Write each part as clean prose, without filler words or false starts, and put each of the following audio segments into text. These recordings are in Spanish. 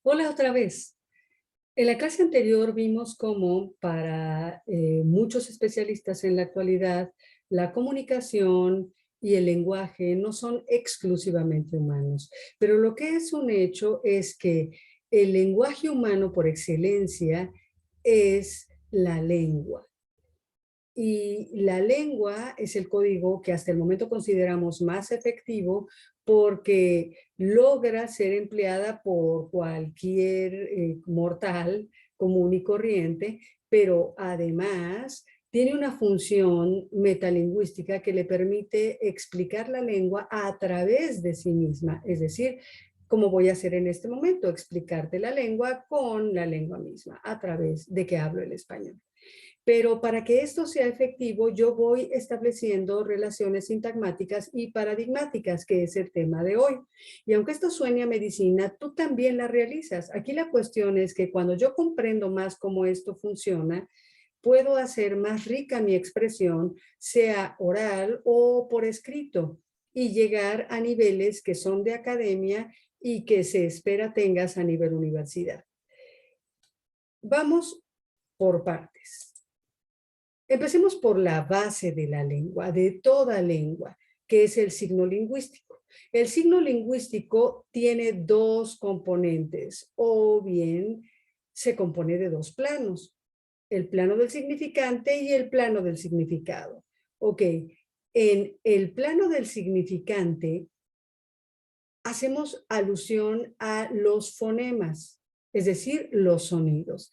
Hola otra vez. En la clase anterior vimos cómo para muchos especialistas en la actualidad la comunicación y el lenguaje no son exclusivamente humanos, pero lo que es un hecho es que el lenguaje humano por excelencia es la lengua. Y la lengua es el código que hasta el momento consideramos más efectivo porque logra ser empleada por cualquier mortal común y corriente, pero además tiene una función metalingüística que le permite explicar la lengua a través de sí misma. Es decir, como voy a hacer en este momento, explicarte la lengua con la lengua misma, a través de que hablo el español. Pero para que esto sea efectivo, yo voy estableciendo relaciones sintagmáticas y paradigmáticas, que es el tema de hoy. Y aunque esto suene a medicina, tú también la realizas. Aquí la cuestión es que cuando yo comprendo más cómo esto funciona, puedo hacer más rica mi expresión, sea oral o por escrito, y llegar a niveles que son de academia y que se espera tengas a nivel universidad. Vamos por partes. Empecemos por la base de la lengua, de toda lengua, que es el signo lingüístico. El signo lingüístico tiene dos componentes, o bien se compone de dos planos, el plano del significante y el plano del significado. Ok, en el plano del significante hacemos alusión a los fonemas, es decir, los sonidos.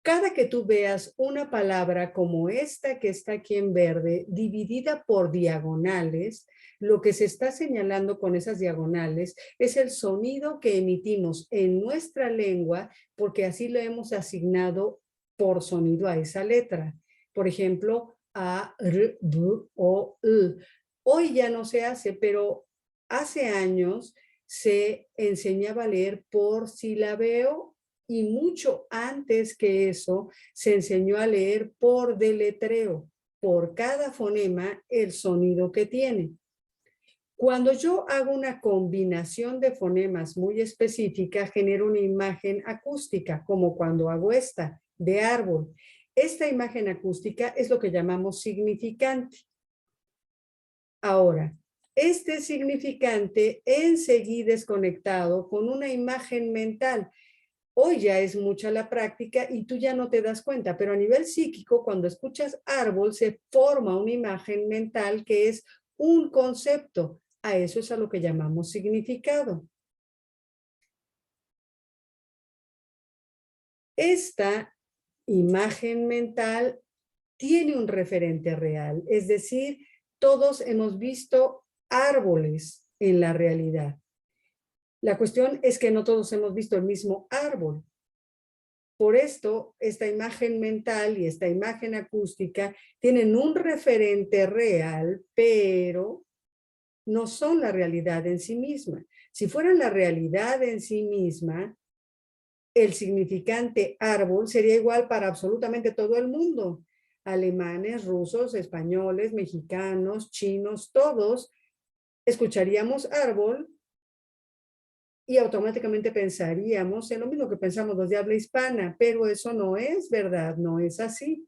Cada que tú veas una palabra como esta que está aquí en verde, dividida por diagonales, lo que se está señalando con esas diagonales es el sonido que emitimos en nuestra lengua, porque así lo hemos asignado por sonido a esa letra. Por ejemplo, A, R, B o L. Hoy ya no se hace, pero hace años se enseñaba a leer por silabeo y mucho antes que eso se enseñó a leer por deletreo, por cada fonema el sonido que tiene. Cuando yo hago una combinación de fonemas muy específica, genero una imagen acústica, como cuando hago esta, de árbol. Esta imagen acústica es lo que llamamos significante. Ahora, este significante enseguida es conectado con una imagen mental. Hoy ya es mucha la práctica y tú ya no te das cuenta, pero a nivel psíquico, cuando escuchas árbol, se forma una imagen mental que es un concepto. A eso es a lo que llamamos significado. Esta imagen mental tiene un referente real, es decir, todos hemos visto árboles en la realidad. La cuestión es que no todos hemos visto el mismo árbol. Por esto, esta imagen mental y esta imagen acústica tienen un referente real, pero no son la realidad en sí misma. Si fueran la realidad en sí misma, el significante árbol sería igual para absolutamente todo el mundo. Alemanes, rusos, españoles, mexicanos, chinos, todos escucharíamos árbol y automáticamente pensaríamos en lo mismo que pensamos los de habla hispana, pero eso no es verdad, no es así.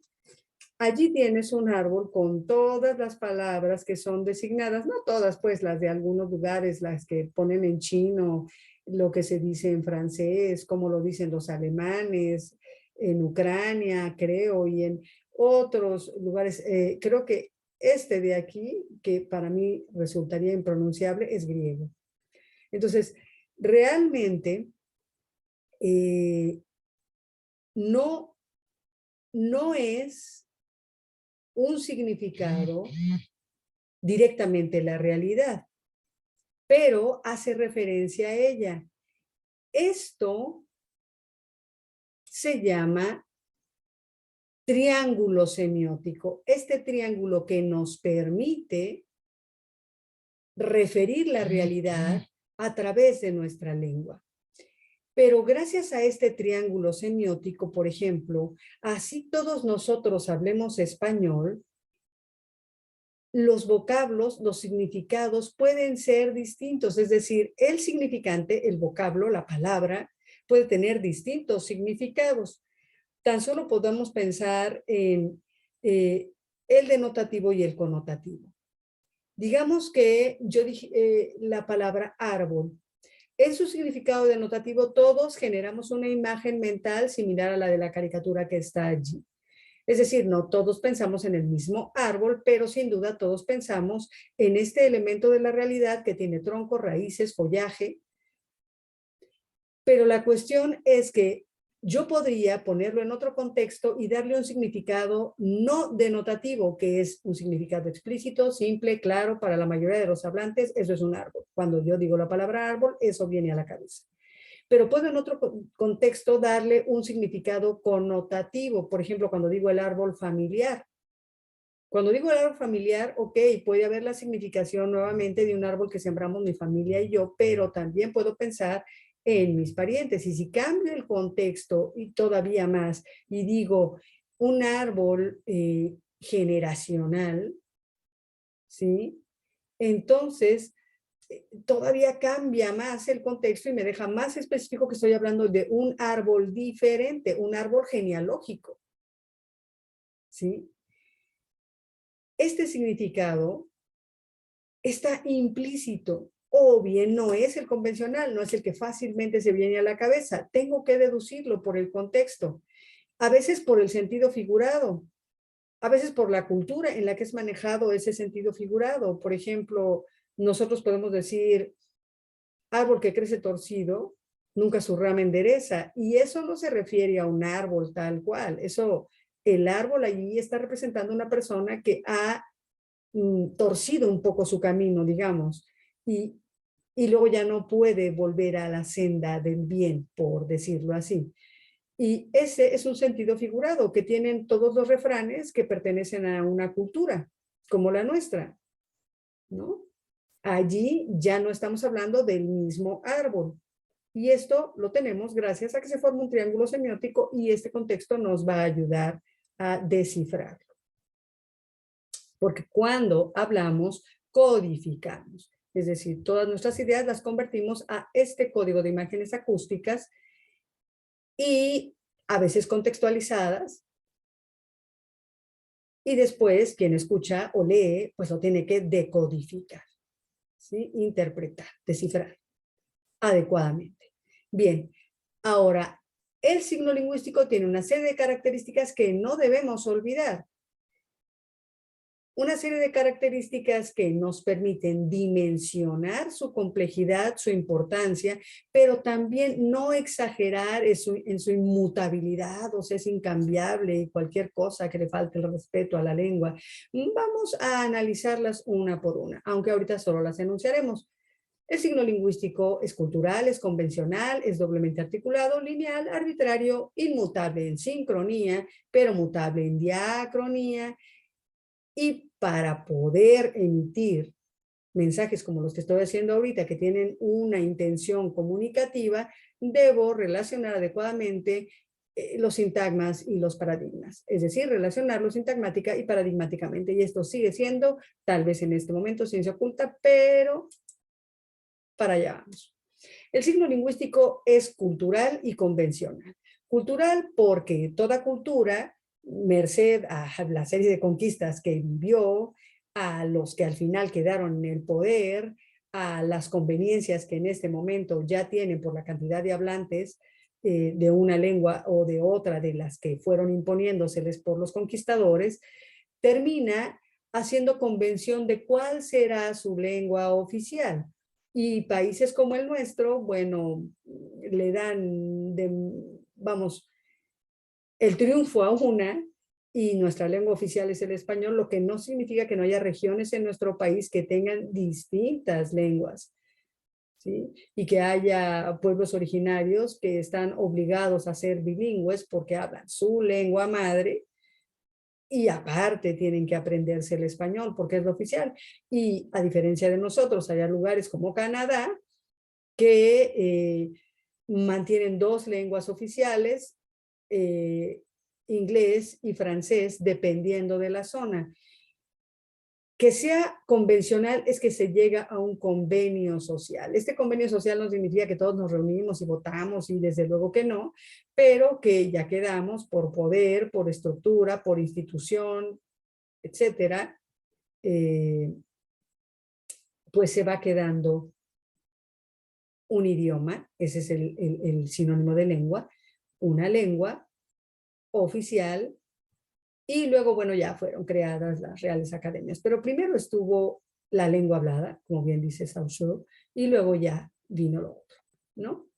Allí tienes un árbol con todas las palabras que son designadas, no todas, pues las de algunos lugares, las que ponen en chino, lo que se dice en francés, como lo dicen los alemanes, en Ucrania, creo, y en otros lugares. Creo que este de aquí, que para mí resultaría impronunciable, es griego. Entonces, realmente no, no es un significado directamente la realidad, pero hace referencia a ella. Esto se llama triángulo semiótico. Este triángulo que nos permite referir la realidad a través de nuestra lengua. Pero gracias a este triángulo semiótico, por ejemplo, así todos nosotros hablemos español, los vocablos, los significados pueden ser distintos, es decir, el significante, el vocablo, la palabra, puede tener distintos significados. Tan solo podemos pensar en el denotativo y el connotativo. Digamos que yo dije la palabra árbol. En su significado denotativo, todos generamos una imagen mental similar a la de la caricatura que está allí. Es decir, no todos pensamos en el mismo árbol, pero sin duda todos pensamos en este elemento de la realidad que tiene tronco, raíces, follaje. Pero la cuestión es que yo podría ponerlo en otro contexto y darle un significado no denotativo, que es un significado explícito, simple, claro, para la mayoría de los hablantes, eso es un árbol. Cuando yo digo la palabra árbol, eso viene a la cabeza. Pero puedo en otro contexto darle un significado connotativo, por ejemplo, cuando digo el árbol familiar. Cuando digo el árbol familiar, ok, puede haber la significación nuevamente de un árbol que sembramos mi familia y yo, pero también puedo pensar en mis parientes. Y si cambio el contexto y todavía más y digo un árbol generacional, ¿sí? Entonces, todavía cambia más el contexto y me deja más específico que estoy hablando de un árbol diferente, un árbol genealógico, ¿sí? Este significado está implícito o bien no es el convencional, no es el que fácilmente se viene a la cabeza. Tengo que deducirlo por el contexto, a veces por el sentido figurado, a veces por la cultura en la que es manejado ese sentido figurado. Por ejemplo, nosotros podemos decir árbol que crece torcido, nunca su rama endereza. Y eso no se refiere a un árbol tal cual. Eso, el árbol allí está representando una persona que ha torcido un poco su camino, digamos, y luego ya no puede volver a la senda del bien, por decirlo así. Y ese es un sentido figurado que tienen todos los refranes que pertenecen a una cultura, como la nuestra, ¿no? Allí ya no estamos hablando del mismo árbol. Y esto lo tenemos gracias a que se forma un triángulo semiótico y este contexto nos va a ayudar a descifrarlo. Porque cuando hablamos, codificamos. Es decir, todas nuestras ideas las convertimos a este código de imágenes acústicas y a veces contextualizadas. Y después, quien escucha o lee, pues lo tiene que decodificar, ¿sí? Interpretar, descifrar adecuadamente. Bien, ahora, el signo lingüístico tiene una serie de características que no debemos olvidar. Una serie de características que nos permiten dimensionar su complejidad, su importancia, pero también no exagerar en su inmutabilidad, o sea, es incambiable y cualquier cosa que le falte el respeto a la lengua. Vamos a analizarlas una por una, aunque ahorita solo las enunciaremos. El signo lingüístico es cultural, es convencional, es doblemente articulado, lineal, arbitrario, inmutable en sincronía, pero mutable en diacronía. Y para poder emitir mensajes como los que estoy haciendo ahorita, que tienen una intención comunicativa, debo relacionar adecuadamente los sintagmas y los paradigmas. Es decir, relacionarlos sintagmática y paradigmáticamente. Y esto sigue siendo, tal vez en este momento, ciencia oculta, pero para allá vamos. El signo lingüístico es cultural y convencional. Cultural porque toda cultura, merced a la serie de conquistas que vivió, a los que al final quedaron en el poder, a las conveniencias que en este momento ya tienen por la cantidad de hablantes de una lengua o de otra de las que fueron imponiéndoseles por los conquistadores, termina haciendo convención de cuál será su lengua oficial. Y países como el nuestro, bueno, le dan, vamos, el triunfo a una y nuestra lengua oficial es el español, lo que no significa que no haya regiones en nuestro país que tengan distintas lenguas, ¿sí? Y que haya pueblos originarios que están obligados a ser bilingües porque hablan su lengua madre y aparte tienen que aprenderse el español porque es lo oficial. Y a diferencia de nosotros, hay lugares como Canadá que mantienen dos lenguas oficiales, inglés y francés, dependiendo de la zona. Que sea convencional es que se llega a un convenio social. Este convenio social no significa que todos nos reunimos y votamos, y desde luego que no, pero que ya quedamos por poder, por estructura, por institución, etcétera, pues se va quedando un idioma, ese es el sinónimo de lengua, una lengua oficial. Y luego, bueno, ya fueron creadas las reales academias. Pero primero estuvo la lengua hablada, como bien dice Saussure, y luego ya vino lo otro, ¿no?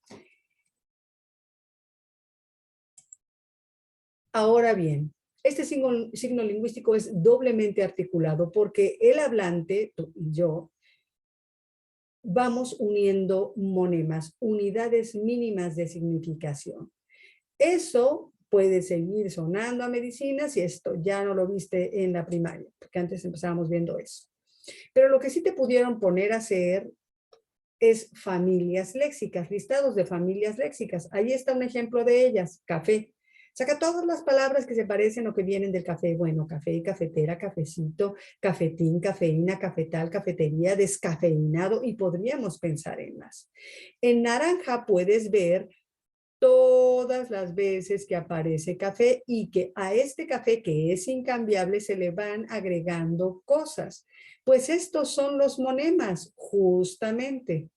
Ahora bien, este signo lingüístico es doblemente articulado porque el hablante, tú y yo, vamos uniendo monemas, unidades mínimas de significación. Eso puede seguir sonando a medicina si esto ya no lo viste en la primaria, porque antes empezábamos viendo eso. Pero lo que sí te pudieron poner a hacer es familias léxicas, listados de familias léxicas. Ahí está un ejemplo de ellas, café. Saca todas las palabras que se parecen o que vienen del café. Bueno, café, cafetera, cafecito, cafetín, cafeína, cafetal, cafetería, descafeinado, y podríamos pensar en más. En naranja puedes ver todas las veces que aparece café y que a este café, que es incambiable, se le van agregando cosas. Pues estos son los monemas, justamente.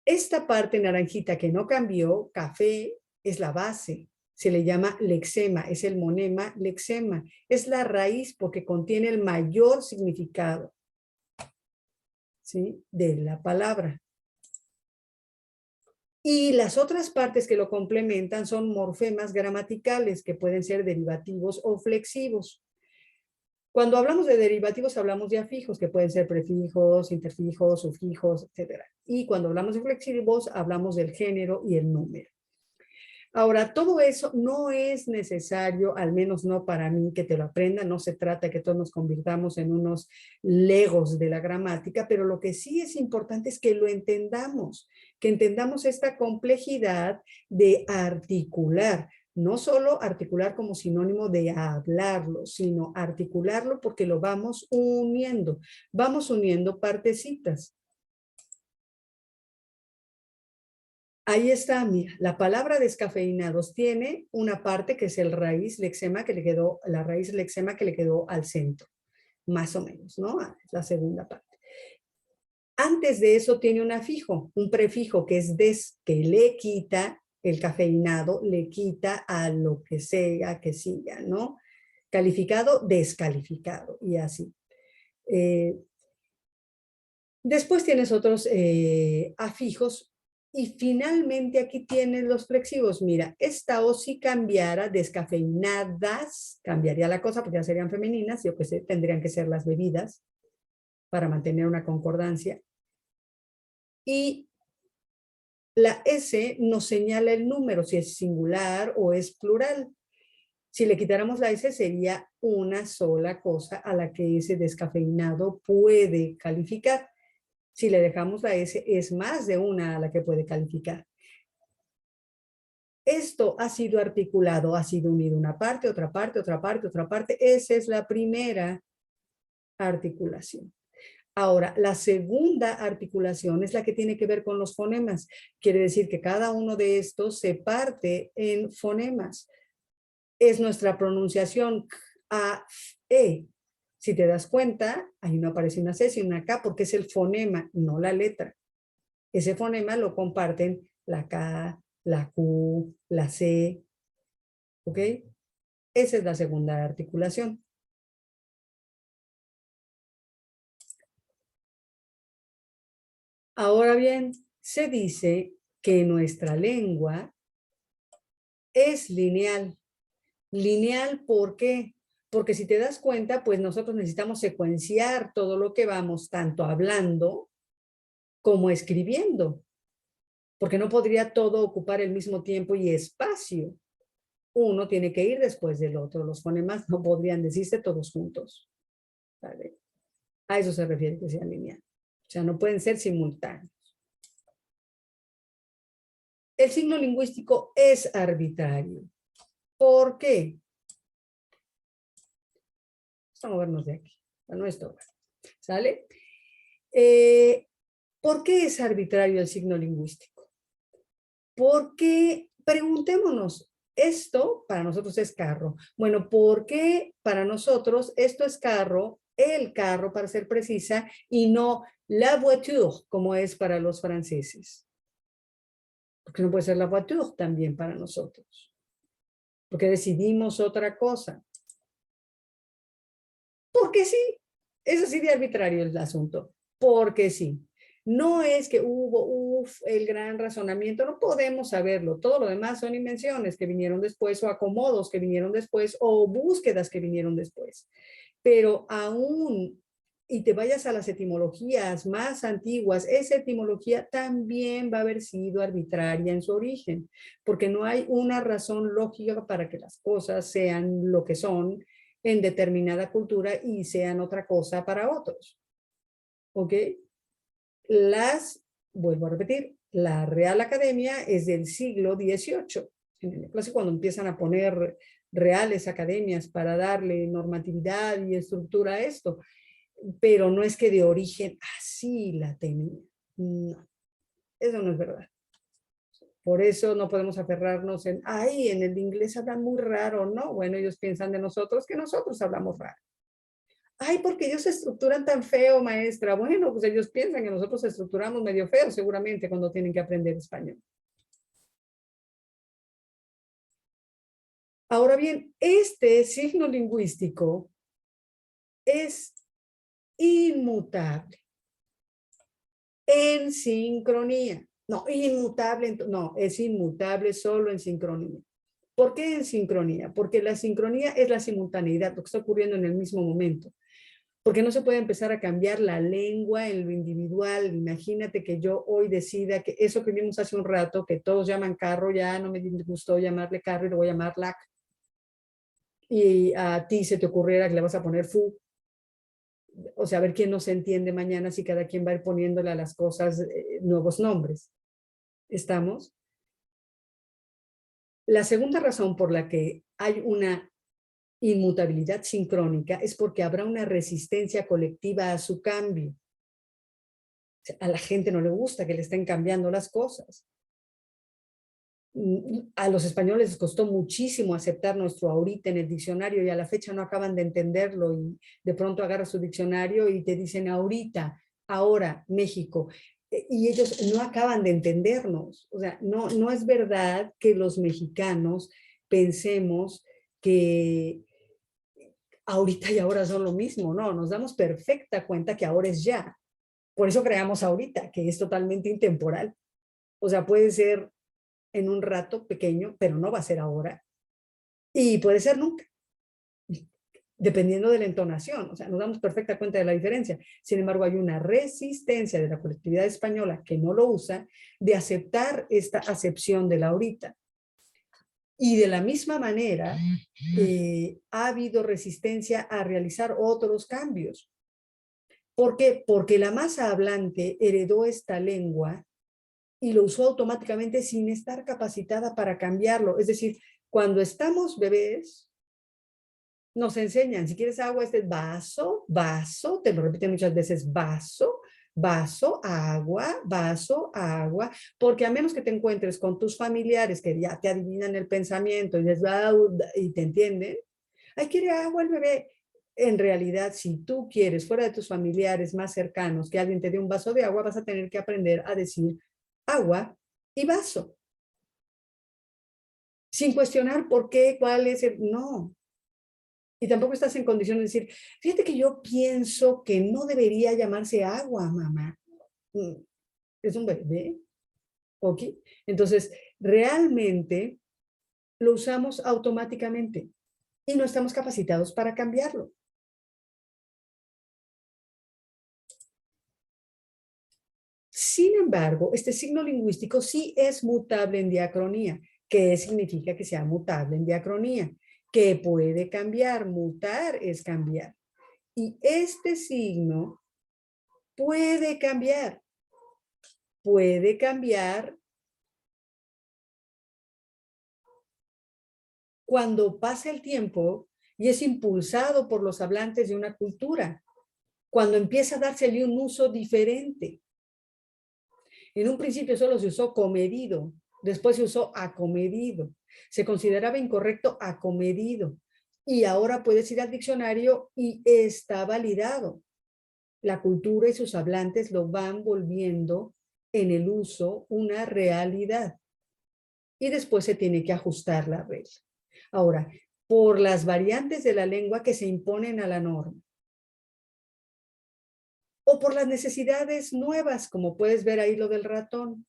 Esta parte naranjita que no cambió, café, es la base. Se le llama lexema, es el monema lexema. Es la raíz porque contiene el mayor significado, ¿sí?, de la palabra. Y las otras partes que lo complementan son morfemas gramaticales, que pueden ser derivativos o flexivos. Cuando hablamos de derivativos, hablamos de afijos, que pueden ser prefijos, interfijos, sufijos, etc. Y cuando hablamos de flexivos, hablamos del género y el número. Ahora, todo eso no es necesario, al menos no para mí, que te lo aprenda. No se trata de que todos nos convirtamos en unos legos de la gramática, pero lo que sí es importante es que lo entendamos, que entendamos esta complejidad de articular. No solo articular como sinónimo de hablarlo, sino articularlo porque lo vamos uniendo partecitas. Ahí está, mira, la palabra descafeinados tiene una parte que es el raíz lexema que le quedó, la raíz lexema que le quedó al centro, más o menos, ¿no? Es la segunda parte. Antes de eso tiene un afijo, un prefijo que es des, que le quita el cafeinado, le quita a lo que sea que siga, ¿no? Calificado, descalificado, y así. Después tienes otros afijos. Y finalmente aquí tienes los flexivos. Mira, esta O si cambiara, descafeinadas, cambiaría la cosa porque ya serían femeninas, yo que sé, tendrían que ser las bebidas para mantener una concordancia. Y la S nos señala el número, si es singular o es plural. Si le quitáramos la S sería una sola cosa a la que ese descafeinado puede calificar. Si le dejamos la S, es más de una a la que puede calificar. Esto ha sido articulado, ha sido unido una parte, otra parte, otra parte, otra parte. Esa es la primera articulación. Ahora, la segunda articulación es la que tiene que ver con los fonemas. Quiere decir que cada uno de estos se parte en fonemas. Es nuestra pronunciación a, e. Si te das cuenta, ahí no aparece una C, sino una K, porque es el fonema, no la letra. Ese fonema lo comparten la K, la Q, la C, ¿ok? Esa es la segunda articulación. Ahora bien, se dice que nuestra lengua es lineal. Lineal, ¿por qué? Porque si te das cuenta, pues nosotros necesitamos secuenciar todo lo que vamos, tanto hablando como escribiendo, porque no podría todo ocupar el mismo tiempo y espacio. Uno tiene que ir después del otro. Los fonemas no podrían decirse todos juntos, ¿vale? A eso se refiere que sea lineal. O sea, no pueden ser simultáneos. El signo lingüístico es arbitrario. ¿Por qué? Vamos a movernos de aquí, a nuestra hora. ¿Sale? ¿Por qué es arbitrario el signo lingüístico? Porque, preguntémonos, esto para nosotros es carro. Bueno, ¿por qué para nosotros esto es carro, el carro para ser precisa, y no la voiture, como es para los franceses? Porque no puede ser la voiture también para nosotros. Porque decidimos otra cosa. Porque sí, es así de arbitrario el asunto. Porque sí. No es que hubo el gran razonamiento, no podemos saberlo. Todo lo demás son invenciones que vinieron después o acomodos que vinieron después o búsquedas que vinieron después. Pero aún, y te vayas a las etimologías más antiguas, esa etimología también va a haber sido arbitraria en su origen, porque no hay una razón lógica para que las cosas sean lo que son en determinada cultura y sean otra cosa para otros. ¿Ok? Vuelvo a repetir, la Real Academia es del siglo XVIII. En el clásico, cuando empiezan a poner reales academias para darle normatividad y estructura a esto, pero no es que de origen así la tenía. No, eso no es verdad. Por eso no podemos aferrarnos en el inglés hablan muy raro, ¿no? Bueno, ellos piensan de nosotros que nosotros hablamos raro. Ay, porque ellos se estructuran tan feo, maestra. Bueno, pues ellos piensan que nosotros estructuramos medio feo seguramente cuando tienen que aprender español. Ahora bien, este signo lingüístico es inmutable, en sincronía. No, inmutable, no, es inmutable solo en sincronía. ¿Por qué en sincronía? Porque la sincronía es la simultaneidad, lo que está ocurriendo en el mismo momento. Porque no se puede empezar a cambiar la lengua en lo individual. Imagínate que yo hoy decida que eso que vimos hace un rato, que todos llaman carro, ya no me gustó llamarle carro y le voy a llamar lac. Y a ti se te ocurriera que le vas a poner fu. O sea, a ver quién no se entiende mañana si cada quien va a ir poniéndole a las cosas nuevos nombres. ¿Estamos? La segunda razón por la que hay una inmutabilidad sincrónica es porque habrá una resistencia colectiva a su cambio. A la gente no le gusta que le estén cambiando las cosas. A los españoles les costó muchísimo aceptar nuestro ahorita en el diccionario y a la fecha no acaban de entenderlo y de pronto agarras su diccionario y te dicen ahorita, ahora, México. Y ellos no acaban de entendernos. O sea, no es verdad que los mexicanos pensemos que ahorita y ahora son lo mismo. No, nos damos perfecta cuenta que ahora es ya. Por eso creamos ahorita, que es totalmente intemporal. O sea, puede ser en un rato pequeño, pero no va a ser ahora. Y puede ser nunca, dependiendo de la entonación. O sea, nos damos perfecta cuenta de la diferencia. Sin embargo, hay una resistencia de la colectividad española que no lo usa de aceptar esta acepción de la ahorita. Y de la misma manera, ha habido resistencia a realizar otros cambios. ¿Por qué? Porque la masa hablante heredó esta lengua y lo usó automáticamente sin estar capacitada para cambiarlo. Es decir, cuando estamos bebés, nos enseñan, si quieres agua, este es vaso, vaso, te lo repiten muchas veces, vaso, vaso, agua, porque a menos que te encuentres con tus familiares que ya te adivinan el pensamiento y te entienden, ay, quiere agua el bebé. En realidad, si tú quieres, fuera de tus familiares más cercanos, que alguien te dé un vaso de agua, vas a tener que aprender a decir agua y vaso. Sin cuestionar por qué, cuál es el... No. Y tampoco estás en condición de decir, fíjate que yo pienso que no debería llamarse agua, mamá. Es un bebé. ¿Ok? Entonces, realmente lo usamos automáticamente y no estamos capacitados para cambiarlo. Sin embargo, este signo lingüístico sí es mutable en diacronía. ¿Qué significa que sea mutable en diacronía? Que puede cambiar, mutar es cambiar. Y este signo puede cambiar cuando pasa el tiempo y es impulsado por los hablantes de una cultura, cuando empieza a dársele un uso diferente. En un principio solo se usó comedido, después se usó acomedido, se consideraba incorrecto acomedido, y ahora puedes ir al diccionario y está validado. La cultura y sus hablantes lo van volviendo en el uso una realidad. Y después se tiene que ajustar la regla. Ahora, por las variantes de la lengua que se imponen a la norma, o por las necesidades nuevas, como puedes ver ahí lo del ratón.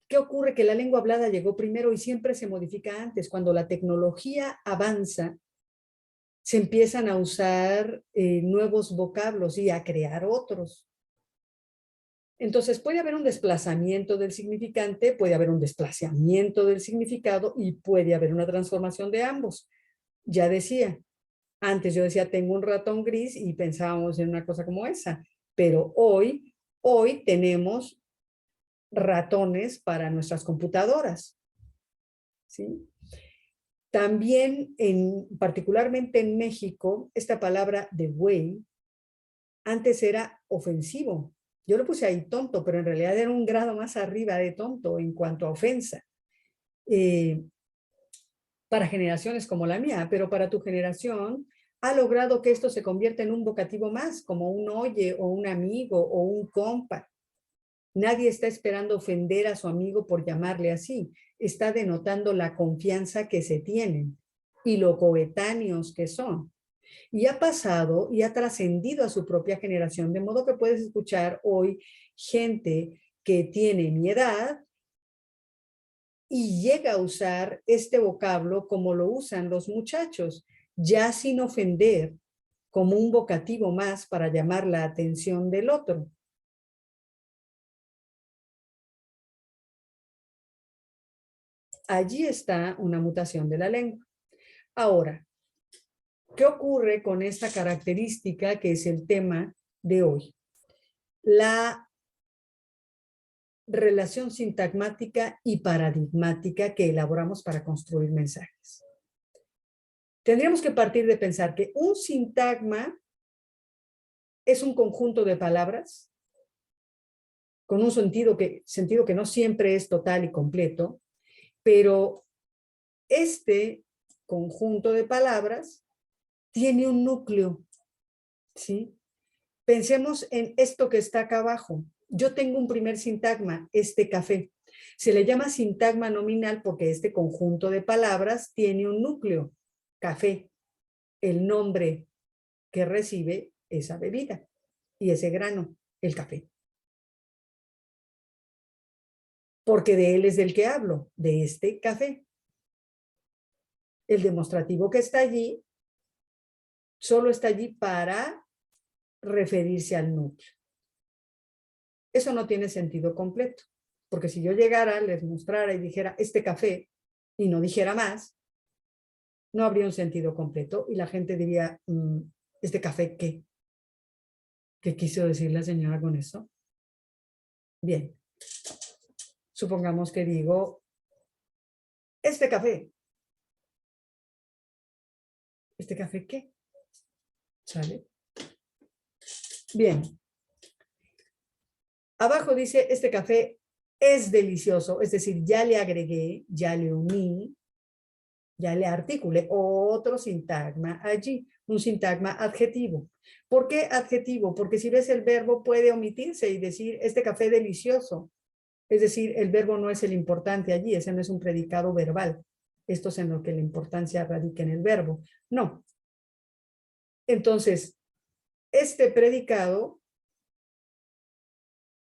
¿Qué ocurre? Que la lengua hablada llegó primero y siempre se modifica antes. Cuando la tecnología avanza, se empiezan a usar nuevos vocablos y a crear otros. Entonces puede haber un desplazamiento del significante, puede haber un desplazamiento del significado y puede haber una transformación de ambos. Ya decía, antes yo decía tengo un ratón gris y pensábamos en una cosa como esa, pero hoy tenemos ratones para nuestras computadoras, ¿sí? También, particularmente en México, esta palabra de güey antes era ofensivo. Yo lo puse ahí tonto, pero en realidad era un grado más arriba de tonto en cuanto a ofensa. Para generaciones como la mía, pero para tu generación ha logrado que esto se convierta en un vocativo más, como un oye o un amigo o un compa. Nadie está esperando ofender a su amigo por llamarle así. Está denotando la confianza que se tienen y lo coetáneos que son. Y ha pasado y ha trascendido a su propia generación, de modo que puedes escuchar hoy gente que tiene mi edad y llega a usar este vocablo como lo usan los muchachos, ya sin ofender, como un vocativo más para llamar la atención del otro. Allí está una mutación de la lengua. Ahora, ¿qué ocurre con esta característica que es el tema de hoy? La relación sintagmática y paradigmática que elaboramos para construir mensajes. Tendríamos que partir de pensar que un sintagma es un conjunto de palabras con un sentido que no siempre es total y completo, pero este conjunto de palabras tiene un núcleo, ¿sí? Pensemos en esto que está acá abajo. Yo tengo un primer sintagma, este café. Se le llama sintagma nominal porque este conjunto de palabras tiene un núcleo, café, el nombre que recibe esa bebida y ese grano, el café. Porque de él es del que hablo, de este café. El demostrativo que está allí, solo está allí para referirse al núcleo. Eso no tiene sentido completo, porque si yo llegara, les mostrara y dijera este café y no dijera más, no habría un sentido completo y la gente diría, ¿este café qué? ¿Qué quiso decir la señora con eso? Bien, supongamos que digo, este café. ¿Este café qué? ¿Sale? Bien. Abajo dice, este café es delicioso, es decir, ya le agregué, ya le uní, ya le articulé otro sintagma allí, un sintagma adjetivo. ¿Por qué adjetivo? Porque si ves el verbo puede omitirse y decir, este café delicioso. Es decir, el verbo no es el importante allí, ese no es un predicado verbal. Esto es en lo que la importancia radica en el verbo. No. Entonces, este predicado,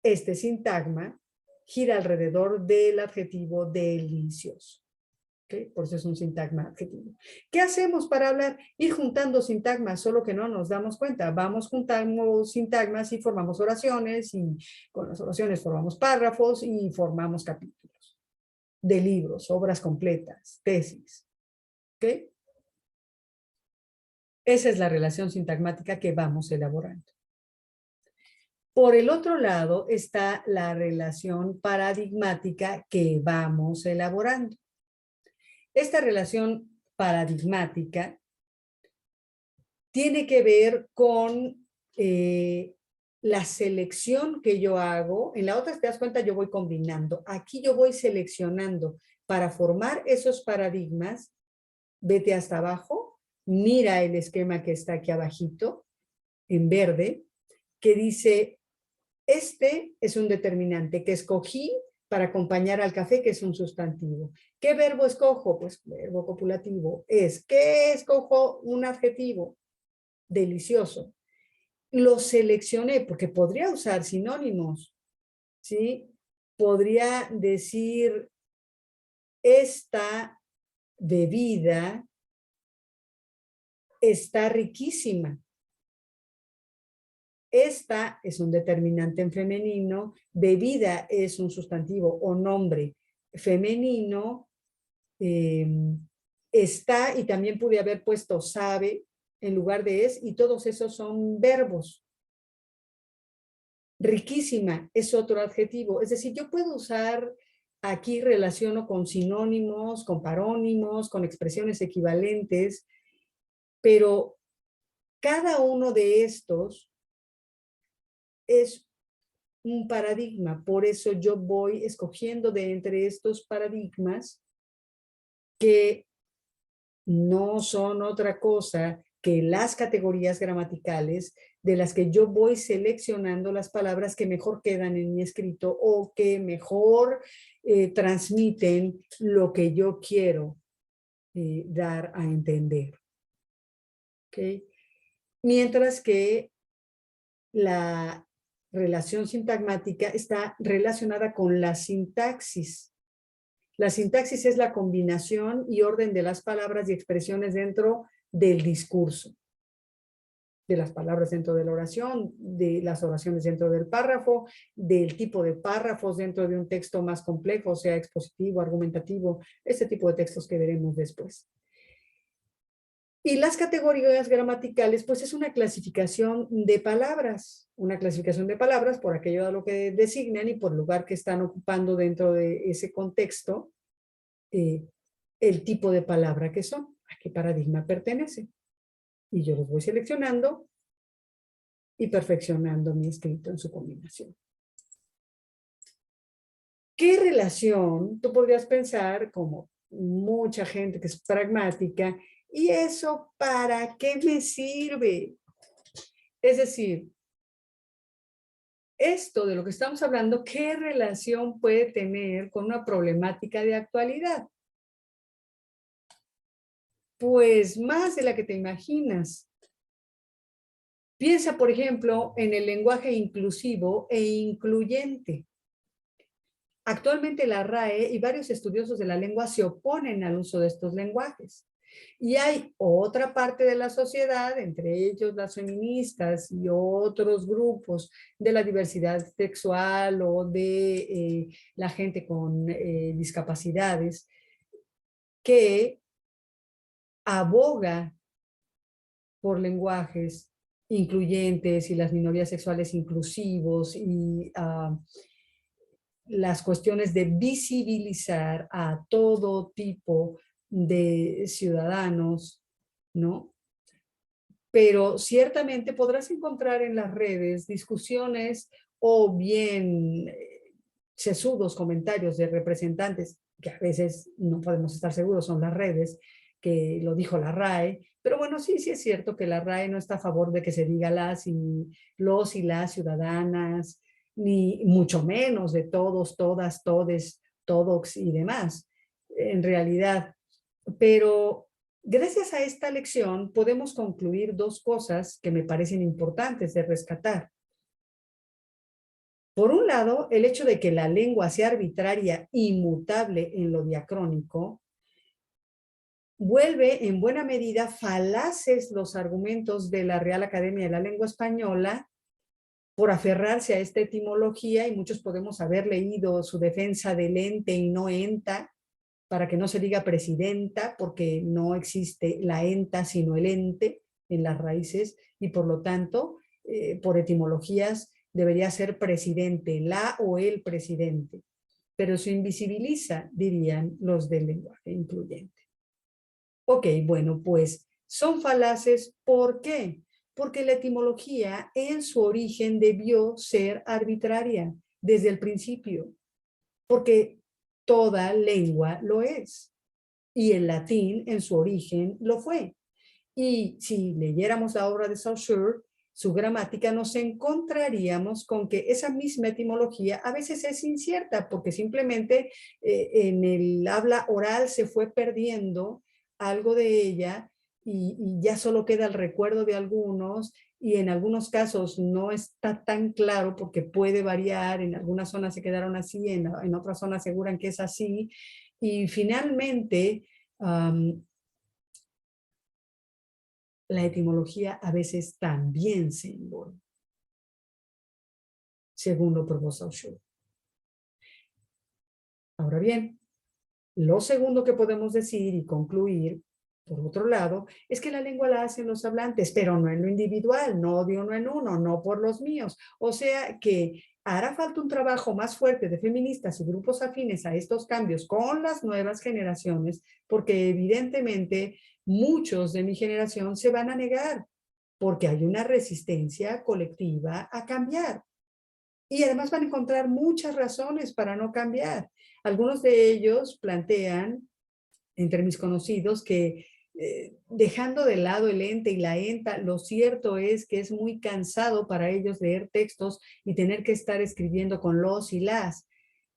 este sintagma, gira alrededor del adjetivo delicioso. ¿Okay? Por eso es un sintagma adjetivo. ¿Qué hacemos para hablar? Ir juntando sintagmas, solo que no nos damos cuenta. Vamos juntando sintagmas y formamos oraciones, y con las oraciones formamos párrafos y formamos capítulos de libros, obras completas, tesis. ¿Okay? Esa es la relación sintagmática que vamos elaborando. Por el otro lado está la relación paradigmática que vamos elaborando. Esta relación paradigmática tiene que ver con la selección que yo hago. En la otra, si te das cuenta, yo voy combinando. Aquí yo voy seleccionando para formar esos paradigmas. Vete hasta abajo, mira el esquema que está aquí abajito, en verde, que dice, este es un determinante que escogí para acompañar al café, que es un sustantivo. ¿Qué verbo escojo? Pues verbo copulativo. ¿Qué escojo? Un adjetivo. Delicioso. Lo seleccioné porque podría usar sinónimos, ¿sí? Podría decir, esta bebida está riquísima. Esta es un determinante en femenino, bebida es un sustantivo o nombre femenino, está, y también pude haber puesto sabe en lugar de es, y todos esos son verbos. Riquísima es otro adjetivo, es decir, yo puedo usar, aquí relaciono con sinónimos, con parónimos, con expresiones equivalentes, pero cada uno de estos es un paradigma, por eso yo voy escogiendo de entre estos paradigmas que no son otra cosa que las categorías gramaticales de las que yo voy seleccionando las palabras que mejor quedan en mi escrito o que mejor transmiten lo que yo quiero dar a entender. ¿Okay? Mientras que la relación sintagmática está relacionada con la sintaxis. La sintaxis es la combinación y orden de las palabras y expresiones dentro del discurso, de las palabras dentro de la oración, de las oraciones dentro del párrafo, del tipo de párrafos dentro de un texto más complejo, sea expositivo, argumentativo, ese tipo de textos que veremos después. Y las categorías gramaticales, pues es una clasificación de palabras por aquello a lo que designan y por lugar que están ocupando dentro de ese contexto, el tipo de palabra que son, a qué paradigma pertenece. Y yo los voy seleccionando y perfeccionando mi escrito en su combinación. ¿Qué relación? Tú podrías pensar, como mucha gente que es pragmática, ¿y eso para qué me sirve? Es decir, esto de lo que estamos hablando, ¿qué relación puede tener con una problemática de actualidad? Pues más de la que te imaginas. Piensa, por ejemplo, en el lenguaje inclusivo e incluyente. Actualmente la RAE y varios estudiosos de la lengua se oponen al uso de estos lenguajes. Y hay otra parte de la sociedad, entre ellos las feministas y otros grupos de la diversidad sexual o de la gente con discapacidades, que aboga por lenguajes incluyentes y las minorías sexuales inclusivos y las cuestiones de visibilizar a todo tipo de ciudadanos, ¿no? Pero ciertamente podrás encontrar en las redes discusiones o bien sesudos comentarios de representantes, que a veces no podemos estar seguros, son las redes, que lo dijo la RAE, pero bueno, sí es cierto que la RAE no está a favor de que se diga los y las ciudadanas, ni mucho menos de todos, todas, todes, todox y demás, en realidad. Pero gracias a esta lección podemos concluir dos cosas que me parecen importantes de rescatar. Por un lado, el hecho de que la lengua sea arbitraria, inmutable en lo diacrónico, vuelve en buena medida falaces los argumentos de la Real Academia de la Lengua Española por aferrarse a esta etimología, y muchos podemos haber leído su defensa del ente y no enta, para que no se diga presidenta, porque no existe la enta sino el ente en las raíces, y por lo tanto, por etimologías, debería ser presidente, la o el presidente. Pero se invisibiliza, dirían los del lenguaje incluyente. Ok, bueno, pues son falaces. ¿Por qué? Porque la etimología en su origen debió ser arbitraria desde el principio, porque toda lengua lo es. Y el latín en su origen lo fue. Y si leyéramos la obra de Saussure, su gramática, nos encontraríamos con que esa misma etimología a veces es incierta porque simplemente en el habla oral se fue perdiendo algo de ella y ya solo queda el recuerdo de algunos y en algunos casos no está tan claro porque puede variar, en algunas zonas se quedaron así, en otras zonas aseguran que es así y finalmente la etimología a veces también se envuelve, según lo probó Saussure. Ahora bien, lo segundo que podemos decir y concluir, por otro lado, es que la lengua la hacen los hablantes, pero no en lo individual, no de uno en uno, no por los míos. O sea que hará falta un trabajo más fuerte de feministas y grupos afines a estos cambios con las nuevas generaciones, porque evidentemente muchos de mi generación se van a negar, porque hay una resistencia colectiva a cambiar. Y además van a encontrar muchas razones para no cambiar. Algunos de ellos plantean, entre mis conocidos, que dejando de lado el ente y la enta, lo cierto es que es muy cansado para ellos leer textos y tener que estar escribiendo con los y las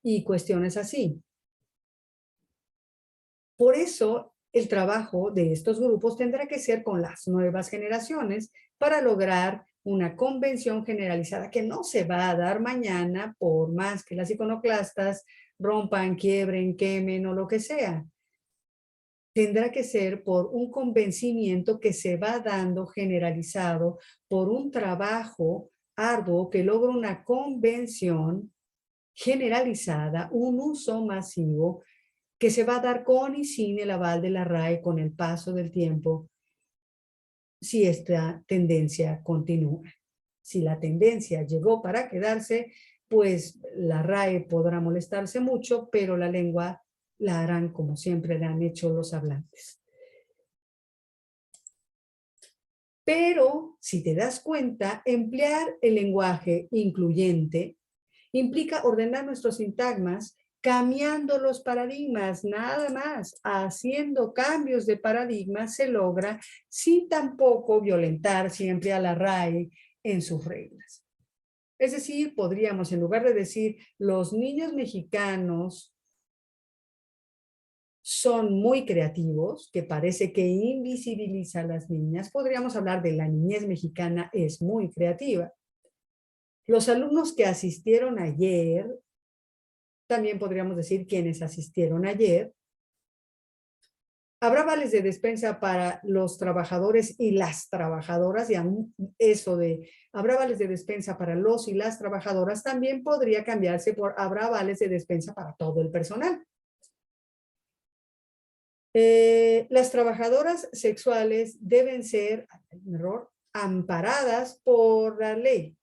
y cuestiones así. Por eso, el trabajo de estos grupos tendrá que ser con las nuevas generaciones para lograr una convención generalizada que no se va a dar mañana por más que las iconoclastas rompan, quiebren, quemen o lo que sea. Tendrá que ser por un convencimiento que se va dando generalizado por un trabajo arduo que logra una convención generalizada, un uso masivo que se va a dar con y sin el aval de la RAE con el paso del tiempo si esta tendencia continúa. Si la tendencia llegó para quedarse, pues la RAE podrá molestarse mucho, pero la lengua la harán como siempre la han hecho los hablantes. Pero, si te das cuenta, emplear el lenguaje incluyente implica ordenar nuestros sintagmas cambiando los paradigmas, nada más. Haciendo cambios de paradigmas se logra sin tampoco violentar siempre a la RAE en sus reglas. Es decir, podríamos, en lugar de decir los niños mexicanos son muy creativos, que parece que invisibiliza a las niñas, podríamos hablar de la niñez mexicana es muy creativa. Los alumnos que asistieron ayer, también podríamos decir quienes asistieron ayer, habrá vales de despensa para los trabajadores y las trabajadoras, y aún eso de habrá vales de despensa para los y las trabajadoras también podría cambiarse por habrá vales de despensa para todo el personal. Las trabajadoras sexuales deben ser, un error, amparadas por la ley.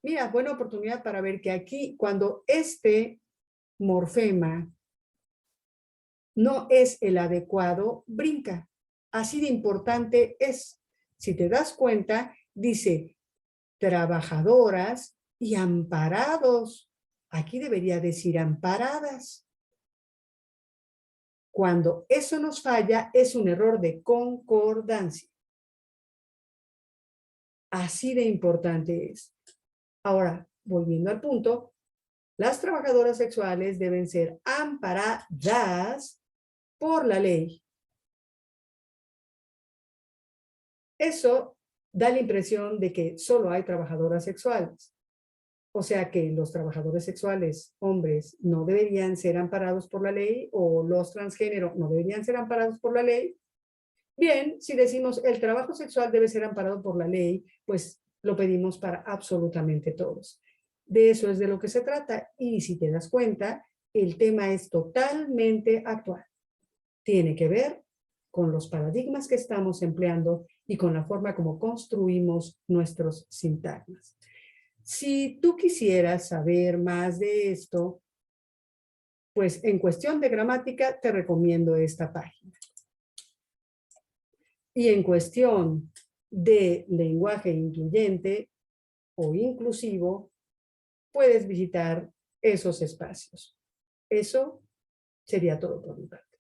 Mira, buena oportunidad para ver que aquí, cuando este morfema no es el adecuado, brinca. Así de importante es. Si te das cuenta, dice trabajadoras y amparados. Aquí debería decir amparadas. Cuando eso nos falla, es un error de concordancia. Así de importante es. Ahora, volviendo al punto, las trabajadoras sexuales deben ser amparadas por la ley. Eso da la impresión de que solo hay trabajadoras sexuales. O sea que los trabajadores sexuales, hombres, no deberían ser amparados por la ley o los transgénero no deberían ser amparados por la ley. Bien, si decimos el trabajo sexual debe ser amparado por la ley, pues lo pedimos para absolutamente todos. De eso es de lo que se trata. Y si te das cuenta, el tema es totalmente actual. Tiene que ver con los paradigmas que estamos empleando y con la forma como construimos nuestros sintagmas. Si tú quisieras saber más de esto, Pues en cuestión de gramática te recomiendo esta página. Y en cuestión de lenguaje incluyente o inclusivo, puedes visitar esos espacios. Eso sería todo por mi parte.